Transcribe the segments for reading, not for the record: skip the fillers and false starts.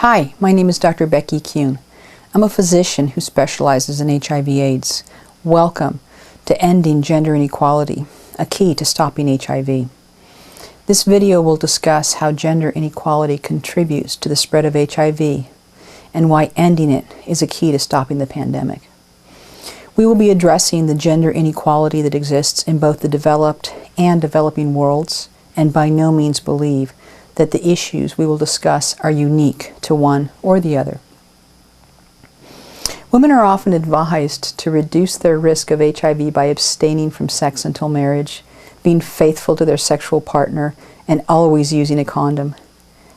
Hi, my name is Dr. Becky Kuhn. I'm a physician who specializes in HIV/AIDS. Welcome to Ending Gender Inequality, a key to stopping HIV. This video will discuss how gender inequality contributes to the spread of HIV and why ending it is a key to stopping the pandemic. We will be addressing the gender inequality that exists in both the developed and developing worlds, and by no means believe that the issues we will discuss are unique to one or the other. Women are often advised to reduce their risk of HIV by abstaining from sex until marriage, being faithful to their sexual partner, and always using a condom.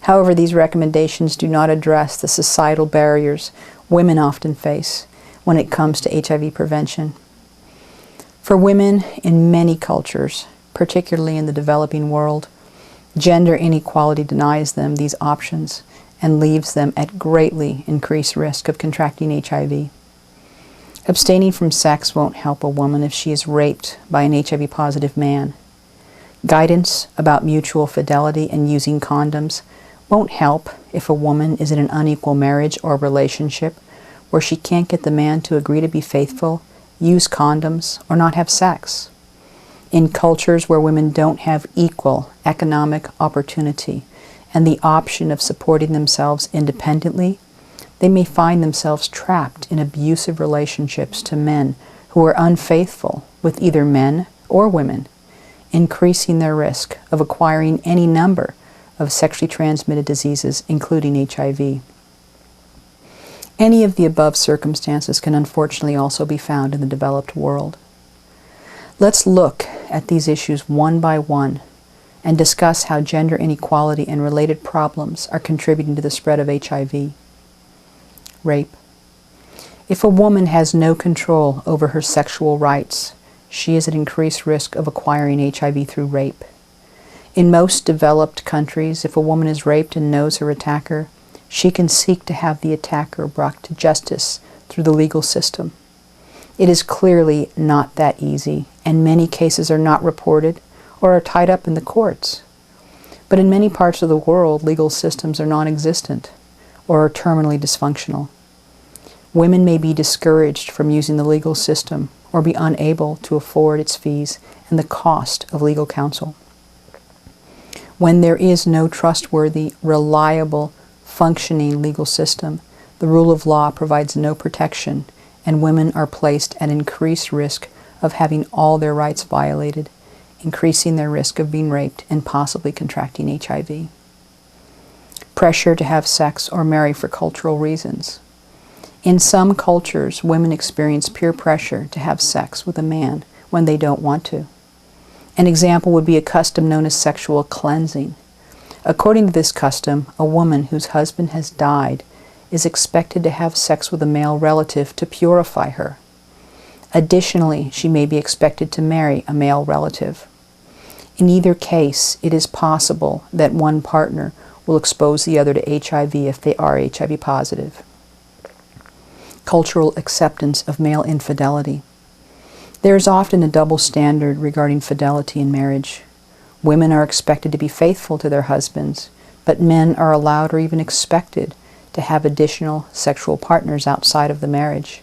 However, these recommendations do not address the societal barriers women often face when it comes to HIV prevention. For women in many cultures, particularly in the developing world, gender inequality denies them these options and leaves them at greatly increased risk of contracting HIV. Abstaining from sex won't help a woman if she is raped by an HIV-positive man. Guidance about mutual fidelity and using condoms won't help if a woman is in an unequal marriage or relationship where she can't get the man to agree to be faithful, use condoms, or not have sex. In cultures where women don't have equal economic opportunity and the option of supporting themselves independently, they may find themselves trapped in abusive relationships to men who are unfaithful with either men or women, increasing their risk of acquiring any number of sexually transmitted diseases, including HIV. Any of the above circumstances can unfortunately also be found in the developed world. Let's look at these issues one by one and discuss how gender inequality and related problems are contributing to the spread of HIV. Rape. If a woman has no control over her sexual rights, she is at increased risk of acquiring HIV through rape. In most developed countries, if a woman is raped and knows her attacker, she can seek to have the attacker brought to justice through the legal system. It is clearly not that easy, and many cases are not reported or are tied up in the courts. But in many parts of the world, legal systems are non-existent or are terminally dysfunctional. Women may be discouraged from using the legal system or be unable to afford its fees and the cost of legal counsel. When there is no trustworthy, reliable, functioning legal system, the rule of law provides no protection, and women are placed at increased risk of having all their rights violated, increasing their risk of being raped and possibly contracting HIV. Pressure to have sex or marry for cultural reasons. In some cultures, women experience peer pressure to have sex with a man when they don't want to. An example would be a custom known as sexual cleansing. According to this custom, a woman whose husband has died is expected to have sex with a male relative to purify her. Additionally, she may be expected to marry a male relative. In either case, it is possible that one partner will expose the other to HIV if they are HIV positive. Cultural acceptance of male infidelity. There is often a double standard regarding fidelity in marriage. Women are expected to be faithful to their husbands, but men are allowed or even expected to have additional sexual partners outside of the marriage.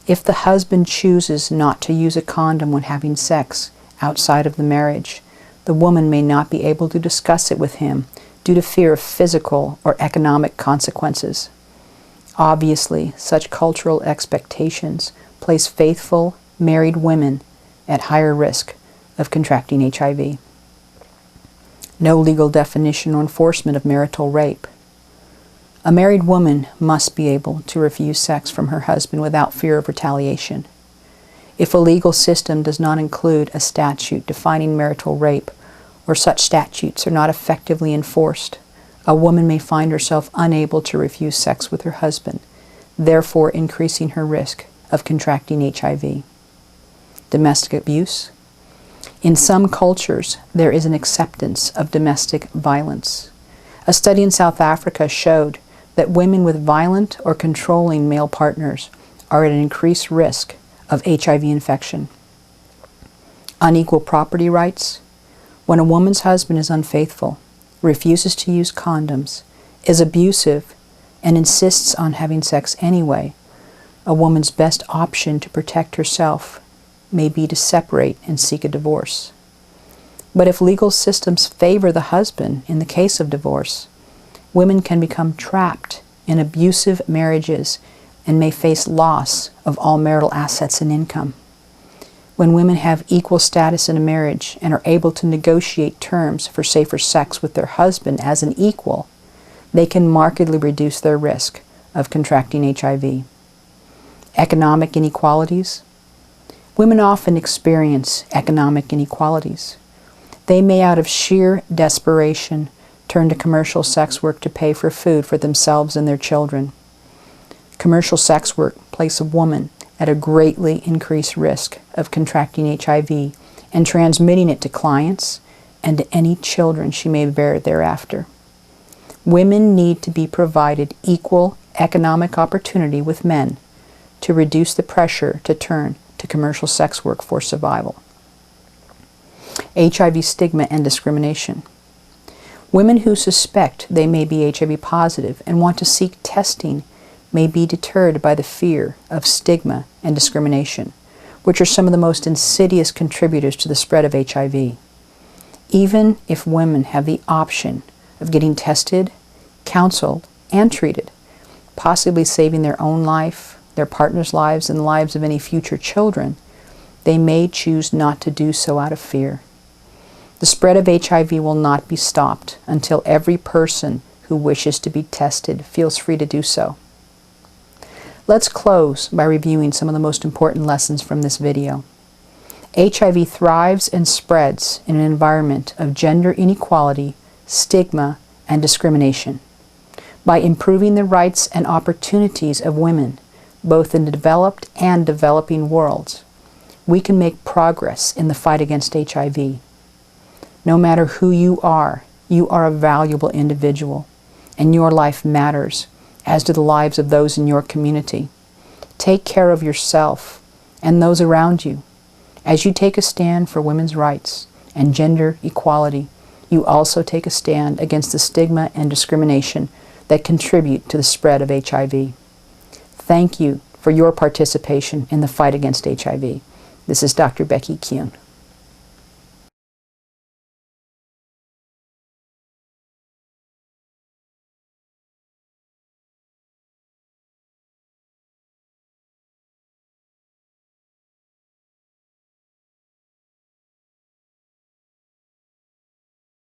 If the husband chooses not to use a condom when having sex outside of the marriage, the woman may not be able to discuss it with him due to fear of physical or economic consequences. Obviously, such cultural expectations place faithful, married women at higher risk of contracting HIV. No legal definition or enforcement of marital rape. A married woman must be able to refuse sex from her husband without fear of retaliation. If a legal system does not include a statute defining marital rape, or such statutes are not effectively enforced, a woman may find herself unable to refuse sex with her husband, therefore increasing her risk of contracting HIV. Domestic abuse. In some cultures, there is an acceptance of domestic violence. A study in South Africa showed that women with violent or controlling male partners are at an increased risk of HIV infection. Unequal property rights. When a woman's husband is unfaithful, refuses to use condoms, is abusive, and insists on having sex anyway, a woman's best option to protect herself may be to separate and seek a divorce. But if legal systems favor the husband in the case of divorce, women can become trapped in abusive marriages and may face loss of all marital assets and income. When women have equal status in a marriage and are able to negotiate terms for safer sex with their husband as an equal, they can markedly reduce their risk of contracting HIV. Economic inequalities. Women often experience economic inequalities. They may, out of sheer desperation, turn to commercial sex work to pay for food for themselves and their children. Commercial sex work place a woman at a greatly increased risk of contracting HIV and transmitting it to clients and to any children she may bear thereafter. Women need to be provided equal economic opportunity with men to reduce the pressure to turn to commercial sex work for survival. HIV stigma and discrimination. Women who suspect they may be HIV positive and want to seek testing may be deterred by the fear of stigma and discrimination, which are some of the most insidious contributors to the spread of HIV. Even if women have the option of getting tested, counseled, and treated, possibly saving their own life, their partner's lives, and the lives of any future children, they may choose not to do so out of fear. The spread of HIV will not be stopped until every person who wishes to be tested feels free to do so. Let's close by reviewing some of the most important lessons from this video. HIV thrives and spreads in an environment of gender inequality, stigma, and discrimination. By improving the rights and opportunities of women, both in the developed and developing worlds, we can make progress in the fight against HIV. No matter who you are a valuable individual, and your life matters, as do the lives of those in your community. Take care of yourself and those around you. As you take a stand for women's rights and gender equality, you also take a stand against the stigma and discrimination that contribute to the spread of HIV. Thank you for your participation in the fight against HIV. This is Dr. Becky Kuhn.